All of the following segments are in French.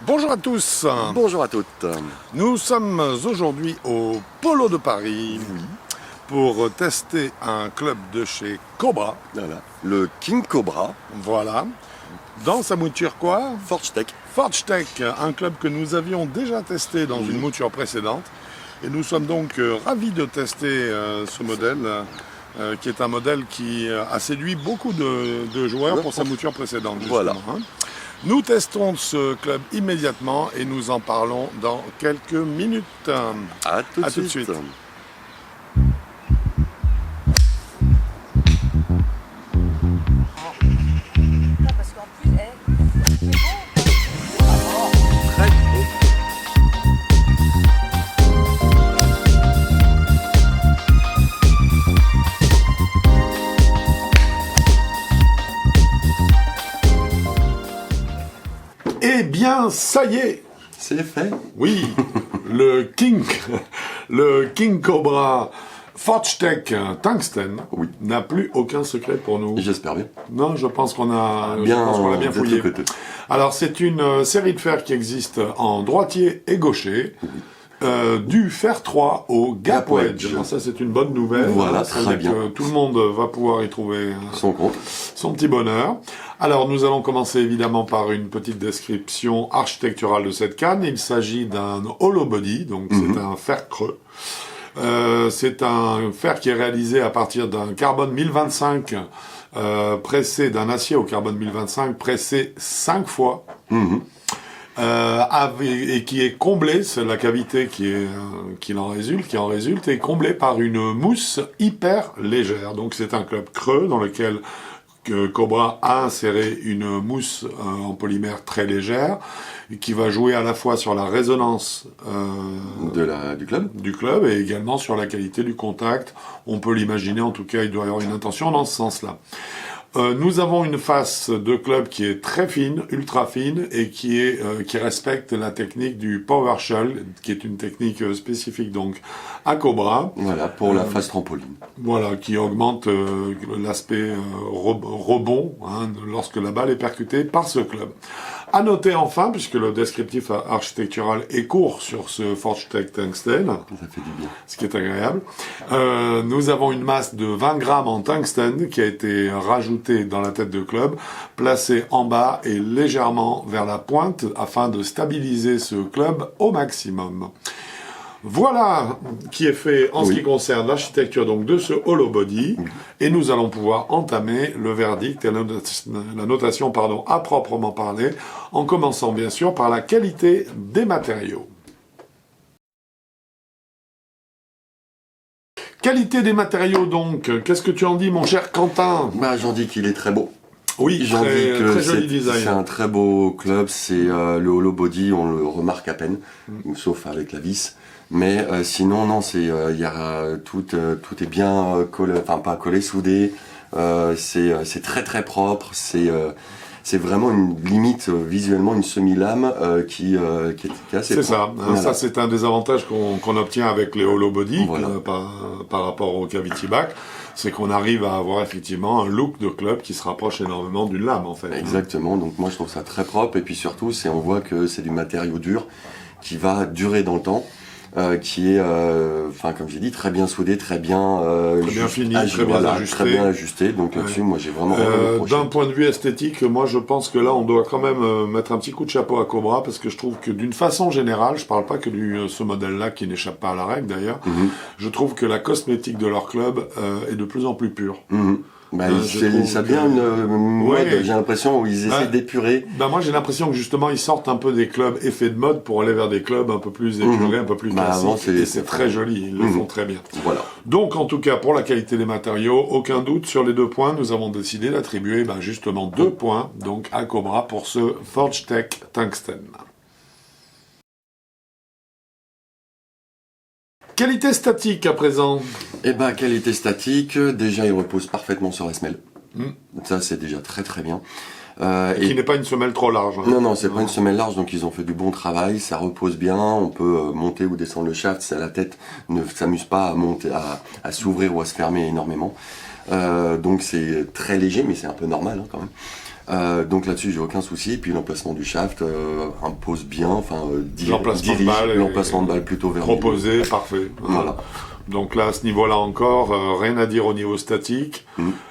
Bonjour à tous. Bonjour à toutes. Nous sommes aujourd'hui au Polo de Paris pour tester un club de chez Cobra. Voilà. Le King Cobra. Voilà. Dans sa mouture quoi? Forge Tech. Forge Tech, un club que nous avions déjà testé dans une mouture précédente. Et nous sommes donc ravis de tester ce modèle, qui est un modèle qui a séduit beaucoup de joueurs pour sa mouture précédente. Voilà. Nous testons ce club immédiatement et nous en parlons dans quelques minutes. À tout de suite. Parce qu'en plus, c'est beau. Très beau. Eh bien, ça y est. C'est fait. Oui, le King Cobra Forge Tech Tungsten n'a plus aucun secret pour nous. J'espère bien. Non, je pense qu'on l'a Bien fouillé. côté. Alors, c'est une série de fer qui existe en droitier et gaucher. Du fer 3 au Gap Wedge. Alors ça, c'est une bonne nouvelle. Voilà, Ça veut très dire bien. que tout le monde va pouvoir y trouver Son compte. son petit bonheur. Alors, nous allons commencer évidemment par une petite description architecturale de cette canne. Il s'agit d'un hollow body, donc c'est un fer creux. C'est un fer qui est réalisé à partir d'un carbone 1025 pressé, d'un acier au carbone 1025 pressé 5 fois. Et qui est comblé, c'est la cavité qui en résulte, est comblée par une mousse hyper légère. Donc c'est un club creux dans lequel Cobra a inséré une mousse en polymère très légère qui va jouer à la fois sur la résonance du club et également sur la qualité du contact. On peut l'imaginer, en tout cas, il doit y avoir une intention dans ce sens-là. Nous avons une face de club qui est très fine, ultra fine, et qui respecte la technique du PowerShell, qui est une technique spécifique donc à Cobra. Voilà, pour la face trampoline. Voilà, qui augmente l'aspect rebond lorsque la balle est percutée par ce club. À noter enfin, puisque le descriptif architectural est court sur ce Forge Tech Tungsten, Ça fait du bien. ce qui est agréable, nous avons une masse de 20 grammes en tungstène qui a été rajoutée dans la tête de club, placée en bas et légèrement vers la pointe afin de stabiliser ce club au maximum. Voilà qui est fait en ce qui concerne l'architecture donc de ce hollow body, et nous allons pouvoir entamer le verdict et la notation à proprement parler, en commençant bien sûr par la qualité des matériaux. Qualité des matériaux donc, qu'est-ce que tu en dis mon cher Quentin? J'en dis qu'il est très beau. Oui, J'en dis que très joli design. c'est un très beau club. C'est le hollow body, on le remarque à peine, sauf avec la vis. Mais sinon, non, il y a tout est bien collé, enfin pas collé, soudé. C'est très très propre. C'est vraiment une limite visuellement une semi-lame qui est assez C'est propre. ça. Voilà. Ça, c'est un des avantages qu'on obtient avec les hollow body Voilà. par rapport au cavity back. C'est qu'on arrive à avoir effectivement un look de club qui se rapproche énormément d'une lame en fait. Exactement. Donc moi je trouve ça très propre et puis surtout on voit que c'est du matériau dur qui va durer dans le temps. Qui est, comme j'ai dit, très bien soudé, très bien fini, très bien ajusté. Très bien ajusté. Donc là-dessus, moi, j'ai vraiment d'un point de vue esthétique, moi, je pense que là, on doit quand même mettre un petit coup de chapeau à Cobra, parce que je trouve que d'une façon générale, je parle pas que ce modèle-là qui n'échappe pas à la règle d'ailleurs, je trouve que la cosmétique de leur club est de plus en plus pure. Ça devient une mode, j'ai l'impression, où ils essaient d'épurer. Moi, j'ai l'impression que justement, ils sortent un peu des clubs effets de mode pour aller vers des clubs un peu plus épurés, un peu plus classiques. Et c'est très joli, ils le font très bien. Voilà. Donc, en tout cas, pour la qualité des matériaux, aucun doute sur les 2 points. Nous avons décidé d'attribuer justement 2 points donc à Cobra pour ce Forge Tech Tungsten. Qualité statique à présent. Qualité statique, déjà il repose parfaitement sur la semelle. Ça c'est déjà très très bien. Qui n'est pas une semelle trop large. Non, c'est pas une semelle large, donc ils ont fait du bon travail, ça repose bien, on peut monter ou descendre le shaft, la tête ne s'amuse pas à monter, à s'ouvrir ou à se fermer énormément. Donc c'est très léger, mais c'est un peu normal quand même. Donc là-dessus, j'ai aucun souci. Puis l'emplacement du shaft impose bien, L'emplacement de dirige balle l'emplacement de balle plutôt vers le milieu. proposé, parfait. Voilà. Donc là, à ce niveau-là encore, rien à dire au niveau statique.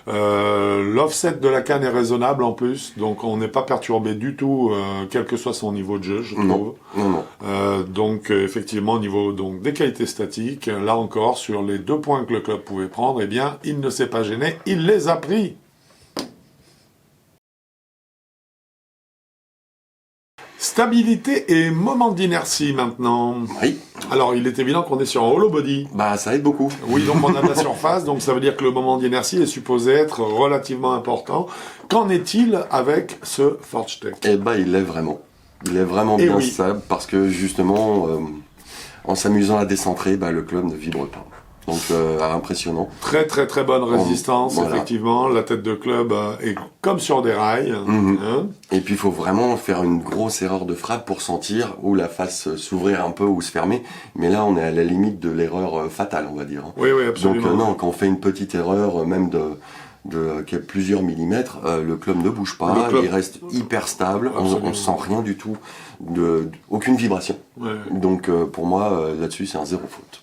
L'offset de la canne est raisonnable en plus, donc on n'est pas perturbé du tout, quel que soit son niveau de jeu, je trouve. Non. Donc effectivement, au niveau donc des qualités statiques, là encore, sur les 2 points que le club pouvait prendre, eh bien, il ne s'est pas gêné, il les a pris. Stabilité et moment d'inertie maintenant. Oui. Alors, il est évident qu'on est sur un hollow body. Bah, ça aide beaucoup. Oui, donc on a de la surface, donc ça veut dire que le moment d'inertie est supposé être relativement important. Qu'en est-il avec ce Forgetech? Eh ben, il l'est vraiment. Il est vraiment Et bien oui. stable parce que justement, en s'amusant à décentrer, le club ne vibre pas. Donc, impressionnant. Très très très bonne résistance, Voilà. effectivement. La tête de club est comme sur des rails. Hein. Et puis, il faut vraiment faire une grosse erreur de frappe pour sentir où la face s'ouvrir un peu ou se fermer. Mais là, on est à la limite de l'erreur fatale, on va dire. Oui, oui, Donc, absolument. non, quand on fait une petite erreur, même de plusieurs millimètres, le club ne bouge pas, Le club- il reste hyper stable, Absolument. on sent rien du tout, aucune vibration. Ouais. Donc pour moi, là-dessus, c'est un zéro faute.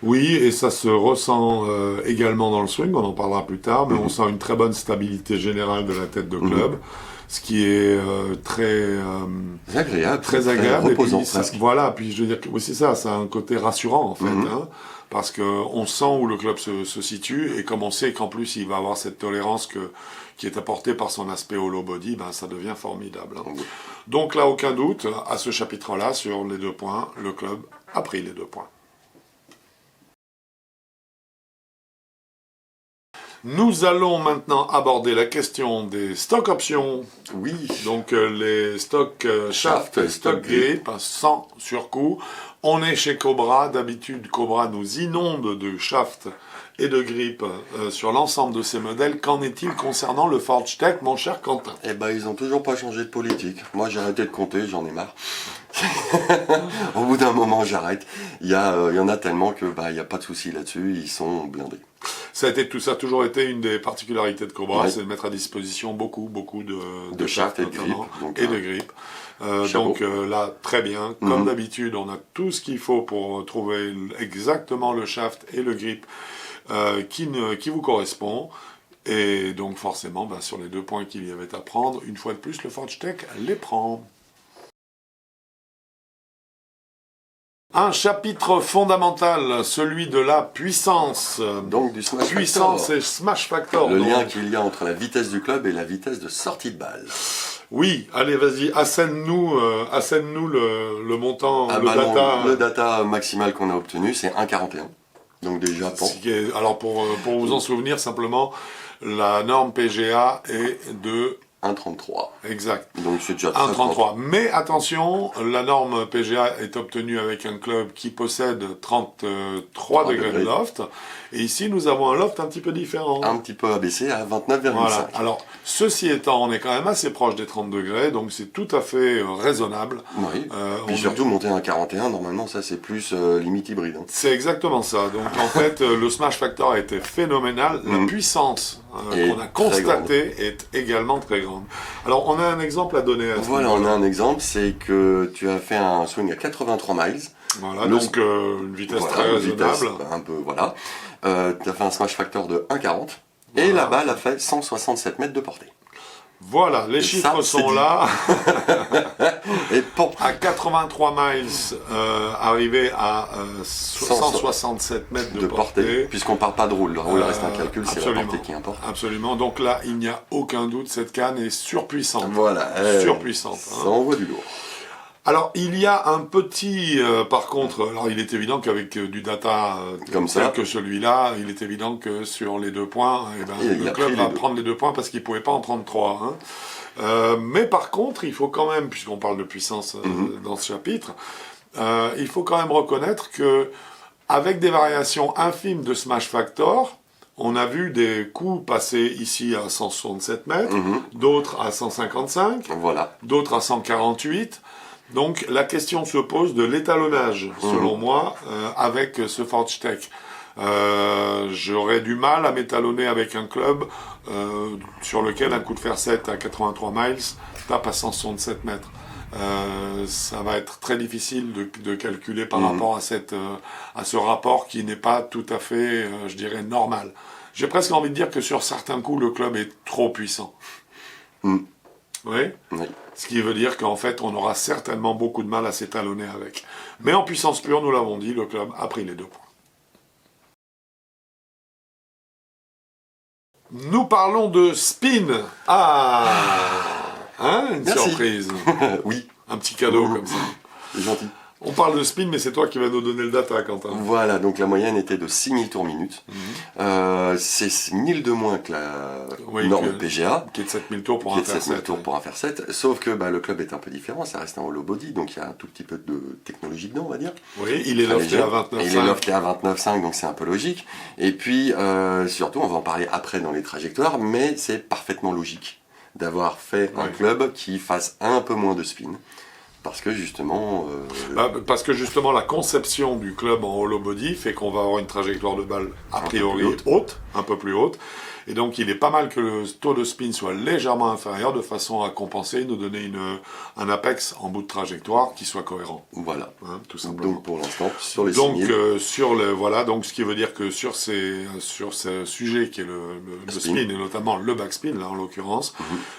Oui, et ça se ressent également dans le swing, on en parlera plus tard, mais on sent une très bonne stabilité générale de la tête de club, ce qui est C'est agréable, très agréable. reposant Et puis, ça, presque. voilà, puis je veux dire que oui, c'est ça, ça a un côté rassurant en fait, hein, parce que on sent où le club se situe, et comme on sait qu'en plus il va avoir cette tolérance qui est apportée par son aspect hollow body, ça devient formidable. Hein. Donc là, aucun doute, à ce chapitre-là, sur les 2 points, le club a pris les 2 points. Nous allons maintenant aborder la question des stock options. Oui, Donc les stocks shaft et stock grip, sans surcoût. On est chez Cobra, d'habitude Cobra nous inonde de shaft et de grip sur l'ensemble de ces modèles. Qu'en est-il concernant le Forgetech, mon cher Quentin? eh ben ils ont toujours pas changé de politique. Moi j'ai arrêté de compter, j'en ai marre. Au bout d'un moment j'arrête. Il y en a tellement que il y a pas de souci là-dessus, ils sont blindés. Ça a toujours été une des particularités de Cobra, Ouais. c'est de mettre à disposition beaucoup De shaft et de grip, notamment, donc, et de grip. chapeau. Donc là, très bien. Comme d'habitude, on a tout ce qu'il faut pour trouver exactement le shaft et le grip qui vous correspond. Et donc forcément, sur les 2 points qu'il y avait à prendre, une fois de plus, le Forgetech les prend. Un chapitre fondamental, celui de la puissance. Donc du smash Puissance factor. et smash factor. Le donc. lien qu'il y a entre la vitesse du club et la vitesse de sortie de balle. Oui, allez, vas-y, assène-nous le montant, Le data maximal qu'on a obtenu, c'est 1,41. Donc déjà, bon. Alors, pour vous en souvenir, simplement, la norme PGA est de 1,33. exact. Donc c'est déjà très 1,33. Mais attention, la norme PGA est obtenue avec un club qui possède 33 degrés de loft. Et ici, nous avons un loft un petit peu différent. un petit peu abaissé à 29,5. Voilà. Alors, ceci étant, on est quand même assez proche des 30 degrés, donc c'est tout à fait raisonnable. Oui. on Puis est- surtout, monter à 41, normalement, ça c'est plus limite hybride. Hein. C'est exactement ça. Donc en fait, le smash factor a été phénoménal. La puissance Et qu'on a très constatée est également très grande. Alors on a un exemple à donner à ce Voilà, on niveau-là. a un exemple, c'est que tu as fait un swing à 83 miles. Voilà, Le- donc une vitesse Voilà, très une vitesse, raisonnable. un peu, voilà. Tu as fait un smash factor de 1,40. Et la balle a fait 167 mètres de portée. Voilà, les Et chiffres ça, c'est sont dit. là. Et bon, À 83 miles, arrivé à 167 mètres de, de portée, puisqu'on part pas de roule. Le roule reste un calcul, c'est la absolument. portée qui importe. Absolument. Donc là, il n'y a aucun doute, cette canne est surpuissante. Voilà. Surpuissante. Ça hein. envoie du lourd. Alors, il y a un petit, par contre, alors il est évident qu'avec du data Comme tel ça. que celui-là, il est évident que sur les 2 points, Il le a club pris va les 2. prendre les 2 points parce qu'il pouvait pas en prendre 3. Hein. Mais par contre, il faut quand même, puisqu'on parle de puissance dans ce chapitre, il faut quand même reconnaître que avec des variations infimes de smash factor, on a vu des coups passer ici à 167 mètres, d'autres à 155, Voilà. d'autres à 148. Donc la question se pose de l'étalonnage, selon moi, avec ce Forgetech. J'aurais du mal à m'étalonner avec un club sur lequel un coup de fer 7 à 83 miles tape à 167 mètres. Ça va être très difficile de calculer par rapport à ce rapport qui n'est pas tout à fait, je dirais, normal. J'ai presque envie de dire que sur certains coups, le club est trop puissant. Oui. Oui. Ce qui veut dire qu'en fait, on aura certainement beaucoup de mal à s'étalonner avec. Mais en puissance pure, nous l'avons dit, le club a pris les 2 points. Nous parlons de spin. Ah, hein, une Merci. surprise. Oui, Un petit cadeau comme ça. c'est gentil. On parle de spin, mais c'est toi qui vas nous donner le data, Quentin. Voilà, donc la moyenne était de 6000 tours minute. C'est 1000 de moins que la norme PGA. Qui est de 7000 tours pour qui un est de fer 7000 7. tours pour un fer 7, sauf que le club est un peu différent, ça reste un hollow body, donc il y a un tout petit peu de technologie dedans, on va dire. Oui, il est Très lofté léger. à 29,5. Et il est lofté à 29,5, donc c'est un peu logique. Et puis, surtout, on va en parler après dans les trajectoires, mais c'est parfaitement logique d'avoir fait un club qui fasse un peu moins de spin. Parce que justement... Parce que justement, la conception du club en hollow body fait qu'on va avoir une trajectoire de balle a priori haute, un peu plus haute. Et donc, il est pas mal que le taux de spin soit légèrement inférieur de façon à compenser, nous donner un apex en bout de trajectoire qui soit cohérent. Voilà. Hein, tout simplement. Donc, pour l'instant, sur les Donc, 6000... voilà, donc ce qui veut dire que sur ce sujet qui est le spin, et notamment le backspin, là en l'occurrence,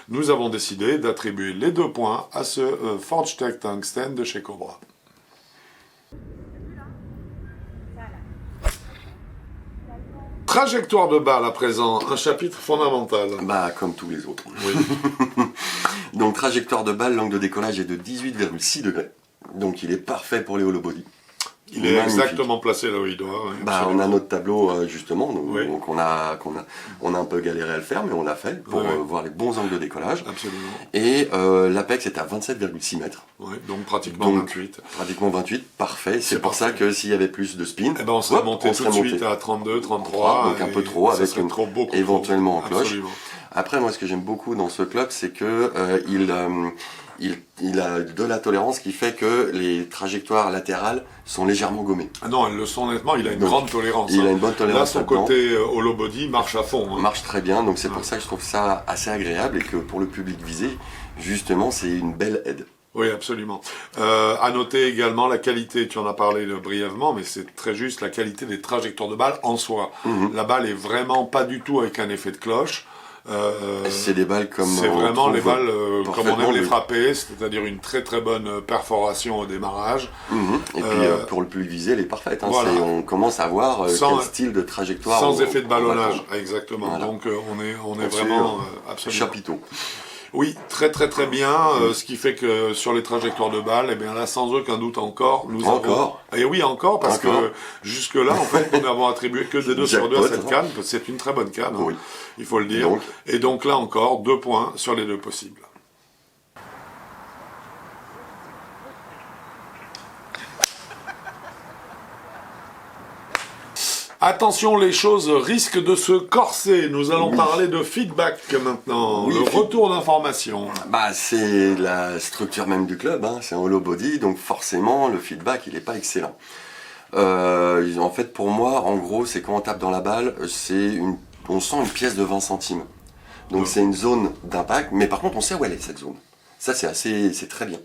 nous avons décidé d'attribuer les 2 points à ce Forge Tech Tungsten de chez Cobra. Trajectoire de balle à présent, un chapitre fondamental. Comme tous les autres. Oui. Donc, trajectoire de balle, l'angle de décollage est de 18,6 degrés. Donc, il est parfait pour les hollow body. Il est Magnifique. Exactement placé là où il doit. On a notre tableau justement, Oui. donc on a un peu galéré à le faire, mais on l'a fait pour voir les bons angles de décollage. Absolument. Et l'Apex est à 27,6 mètres. Oui, donc pratiquement 28. Pratiquement 28, parfait. C'est pour parfait. ça que s'il y avait plus de spin, On serait monté tout de suite à 32, 33. donc un peu trop, avec éventuellement en cloche. Absolument. Après, moi, ce que j'aime beaucoup dans ce club, c'est que il a de la tolérance qui fait que les trajectoires latérales sont légèrement gommées. Ah non, elles le sont honnêtement, il a une grande tolérance. Il a une bonne tolérance. Là, son là-dedans. côté hollow body marche à fond. Hein. Marche très bien, donc c'est pour ça que je trouve ça assez agréable et que pour le public visé, justement, c'est une belle aide. Oui, absolument. À noter également la qualité, tu en as parlé brièvement, mais c'est très juste, la qualité des trajectoires de balle en soi. La balle est vraiment pas du tout avec un effet de cloche. C'est des balles comme c'est vraiment les balles comme on aime les oui. frapper, c'est-à-dire une très très bonne perforation au démarrage. Et puis pour le public visé, elle est parfaite. Hein. Voilà. On commence à voir quel style de trajectoire. Sans effet de ballonnage, exactement. Voilà. Donc on est vraiment absolument. Chapiteau. Oui, très très très bien. Ce qui fait que sur les trajectoires de balles, eh bien là, sans aucun doute encore, nous avons... Et oui, encore, parce que jusque-là, en fait, nous n'avons attribué que des 2 sur 2 à cette canne. C'est une très bonne canne, hein, il faut le dire. Et donc là encore, 2 points sur les 2 possibles. Attention, les choses risquent de se corser. Nous allons parler de feedback maintenant, le retour d'information. C'est la structure même du club, hein. C'est un hollow body, donc forcément le feedback il n'est pas excellent. En fait pour moi, en gros, c'est quand on tape dans la balle, on sent une pièce de 20 centimes. Donc c'est une zone d'impact, mais par contre on sait où elle est cette zone. Ça c'est très bien.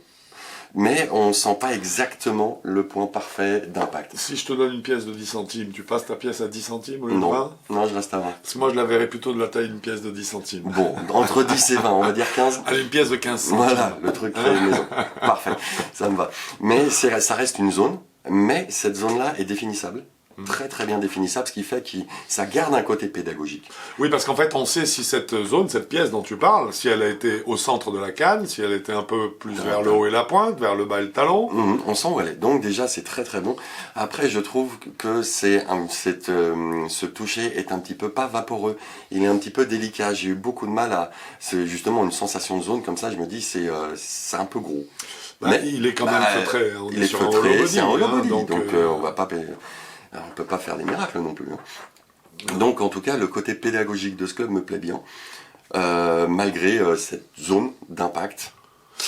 Mais on ne sent pas exactement le point parfait d'impact. Si je te donne une pièce de 10 centimes, tu passes ta pièce à 10 centimes au lieu de 20 ? Non, je reste à 20. Parce que moi, je la verrais plutôt de la taille d'une pièce de 10 centimes. Bon, entre 10 et 20, on va dire 15. Allez, une pièce de 15 centimes. Voilà, le truc fait maison. Parfait, ça me va. Mais ça reste une zone, mais cette zone-là est définissable. Très très bien définissable, ce qui fait que ça garde un côté pédagogique. Oui, parce qu'en fait, on sait si cette zone, cette pièce dont tu parles, si elle a été au centre de la canne, si elle était un peu plus vers le haut et la pointe, vers le bas et le talon. On sent où elle est. Donc déjà, c'est très très bon. Après, je trouve que ce toucher est un petit peu pas vaporeux. Il est un petit peu délicat. J'ai eu beaucoup de mal c'est justement une sensation de zone comme ça. Je me dis, c'est un peu gros. Mais il est quand même feutré. Il est feutré, c'est un hollow body. Donc on ne peut pas faire des miracles non plus. Hein. Donc en tout cas, le côté pédagogique de ce club me plaît bien, malgré cette zone d'impact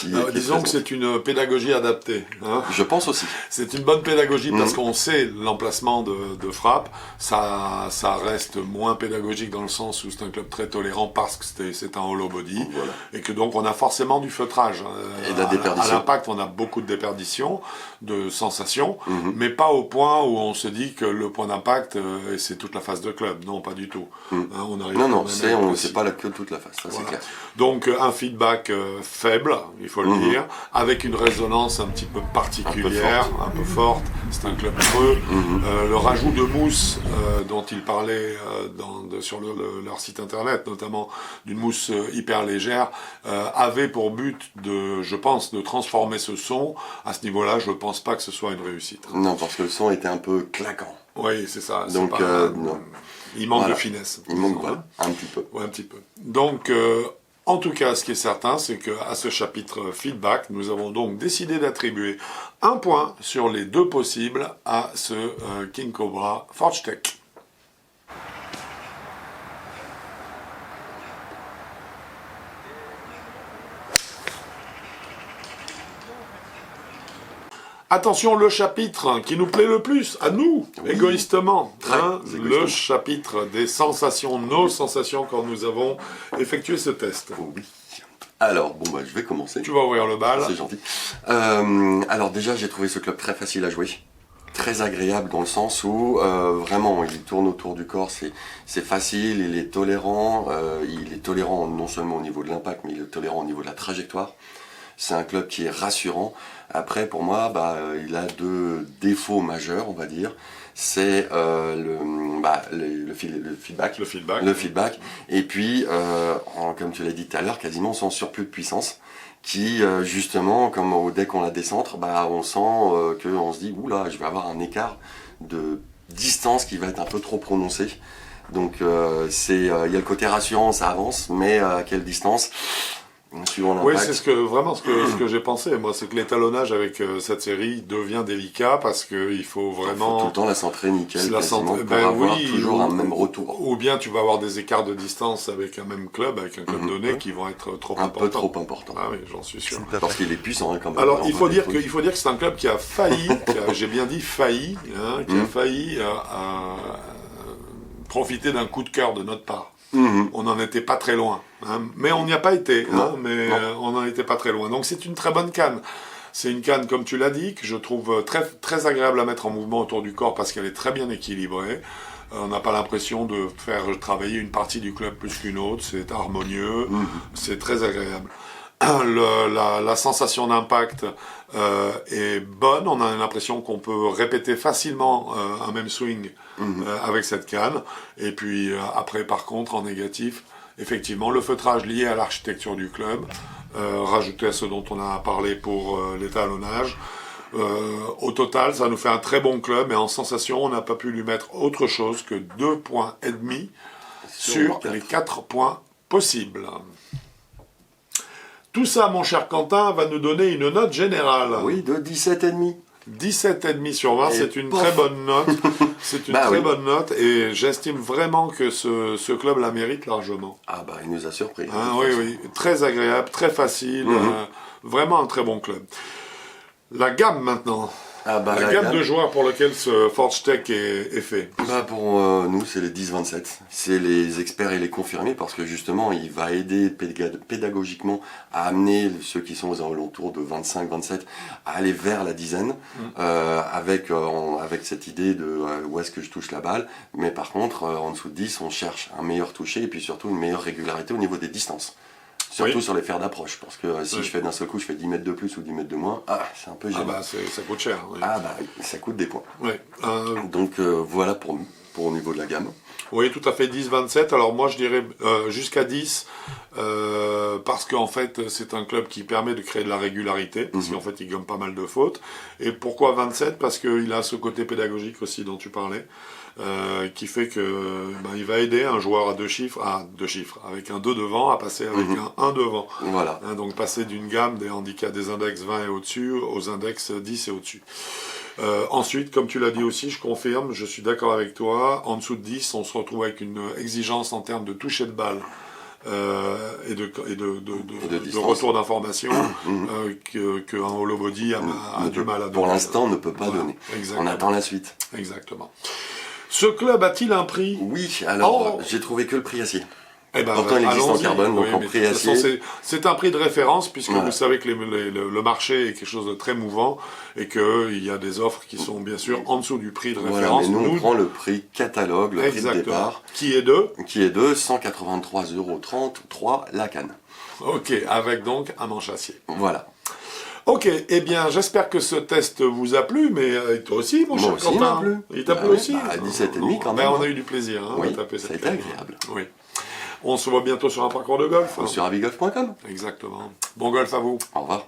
qui est disons que présente. c'est une pédagogie adaptée. Hein. Je pense aussi. C'est une bonne pédagogie parce qu'on sait l'emplacement de frappe. Ça reste moins pédagogique dans le sens où c'est un club très tolérant parce que c'est un hollow body Voilà. et que donc on a forcément du feutrage. Et de la déperdition. À l'impact, on a beaucoup de déperdition, de sensations, mais pas au point où on se dit que le point d'impact, c'est toute la phase de club. Non, pas du tout. Hein, on arrive Non, quand non, même c'est pas la queue de toute la face, ça voilà. c'est clair. Donc un feedback faible, il faut le dire, avec une résonance un petit peu particulière, un peu forte. C'est un club creux. Le rajout de mousse dont ils parlaient sur leur site internet, notamment d'une mousse hyper légère, avait pour but je pense, de transformer ce son. À ce niveau-là, je pense pas que ce soit une réussite. Non, parce que le son était un peu claquant. Oui, c'est ça. Donc, C'est pas, non. Il manque Voilà. de finesse. Il manque, disons, voilà, hein. un petit peu. Ouais, un petit peu. Donc, en tout cas, ce qui est certain, c'est qu'à ce chapitre feedback, nous avons donc décidé d'attribuer un point sur les 2 possibles à ce King Cobra Forge Tech. Attention, le chapitre qui nous plaît le plus, à nous, Oui. égoïstement. Très Le égoïstement. chapitre des sensations, nos sensations quand nous avons effectué ce test. Oui. Alors, bon, bah, je vais commencer. Tu vas ouvrir le bal. C'est gentil. Alors déjà, j'ai trouvé ce club très facile à jouer. Très agréable dans le sens où vraiment il tourne autour du corps, c'est facile, il est tolérant non seulement au niveau de l'impact, mais il est tolérant au niveau de la trajectoire. C'est un club qui est rassurant. Après, pour moi, il a 2 défauts majeurs, on va dire. C'est le feedback. Le feedback. Et puis, comme tu l'as dit tout à l'heure, quasiment sans surplus de puissance. Qui, justement, dès qu'on la décentre, on sent qu'on se dit, oula, je vais avoir un écart de distance qui va être un peu trop prononcé. Donc, il y a le côté rassurant, ça avance, mais à quelle distance suivant Oui, l'impact. c'est ce que j'ai pensé. Moi, c'est que l'étalonnage avec cette série devient délicat parce qu'il faut Il faut vraiment tout le temps la centrer nickel, la quasiment, centrer- pour avoir toujours un même retour. ou bien tu vas avoir des écarts de distance avec un même club, avec un club donné, qui vont être trop Un importants. peu trop important. Ah oui, j'en suis sûr. Parce qu'il est puissant, hein, quand même. Alors, il Dans faut les dire trucs. que c'est un club qui a failli, j'ai bien dit failli, qui a failli profiter d'un coup de cœur de notre part. On n'en était pas très loin, hein. Mais on n'y a pas été, hein, Non, mais non. on n'en était pas très loin. Donc c'est une très bonne canne. C'est une canne, comme tu l'as dit, que je trouve très, très agréable à mettre en mouvement autour du corps parce qu'elle est très bien équilibrée. On n'a pas l'impression de faire travailler une partie du club plus qu'une autre. C'est harmonieux, c'est très agréable. La sensation d'impact est bonne. On a l'impression qu'on peut répéter facilement un même swing avec cette canne. Et puis après, par contre, en négatif, effectivement, le feutrage lié à l'architecture du club, rajouté à ce dont on a parlé pour l'étalonnage. Au total, ça nous fait un très bon club, et en sensation, on n'a pas pu lui mettre autre chose que 2,5 points sur les 4 points possibles. Tout ça, mon cher Quentin, va nous donner une note générale. Oui, de 17,5. 17,5 sur 20, Et c'est une pof. très bonne note. C'est une très bonne note, et j'estime vraiment que ce club la mérite largement. Ah il nous a surpris. Hein, de oui, toute oui, très agréable, très facile, vraiment un très bon club. La gamme maintenant. façon. La gamme de joueurs pour lequel ce Forge Tech est fait. Pour nous, c'est les 10-27. C'est les experts et les confirmés parce que justement, il va aider pédagogiquement à amener ceux qui sont aux alentours de 25-27 à aller vers la dizaine avec cette idée de où est-ce que je touche la balle. Mais par contre, en dessous de 10, on cherche un meilleur toucher et puis surtout une meilleure régularité au niveau des distances. Surtout sur les fers d'approche, parce que si je fais d'un seul coup, je fais 10 mètres de plus ou 10 mètres de moins, c'est un peu gênant. Ça coûte cher. Oui. Oui, ça coûte des points. Ouais. Donc voilà pour au niveau de la gamme. Oui, tout à fait, 10-27. Alors moi, je dirais jusqu'à 10, parce qu'en fait, c'est un club qui permet de créer de la régularité, parce qu'en fait, il gomme pas mal de fautes. Et pourquoi 27 ? Parce qu'il a ce côté pédagogique aussi dont tu parlais, qui fait que il va aider un joueur à deux chiffres, avec un 2 devant, à passer avec un 1 devant. Voilà. Hein, donc passer d'une gamme des handicaps des index 20 et au-dessus aux index 10 et au-dessus. Ensuite, comme tu l'as dit aussi, je confirme, je suis d'accord avec toi, en dessous de 10, on se retrouve avec une exigence en termes de toucher de balle de distance. retour d'information qu'un hollow body a du mal à donner. Pour l'instant, ne peut pas Voilà, donner. exactement. On attend la suite. Exactement. Ce club a-t-il un prix? Oui, alors, Oh. j'ai trouvé que le prix acier. Eh ben, Pourtant, il existe en allons-y. carbone, donc Oui, en mais de prix toute façon, acier. c'est un prix de référence, puisque Voilà. vous savez que le marché est quelque chose de très mouvant, et qu'il y a des offres qui sont bien sûr en dessous du prix de Voilà, référence. mais nous, on prend le prix catalogue, le prix de Exactement. départ, Qui est de? qui est de 183,33 € la canne. Ok, avec donc un manche acier. Voilà. Ok, eh bien, j'espère que ce test vous a plu, mais toi aussi, mon Moi cher aussi, Quentin. il m'a plu. Il t'a Bah plu oui, aussi? bah, 17,5 quand Ben, même, on a hein. eu du plaisir, hein, Oui, à taper ça cette a été canne. agréable. Oui. On se voit bientôt sur un parcours de golf. hein. Sur avigolf.com. Exactement. Bon golf à vous. Au revoir.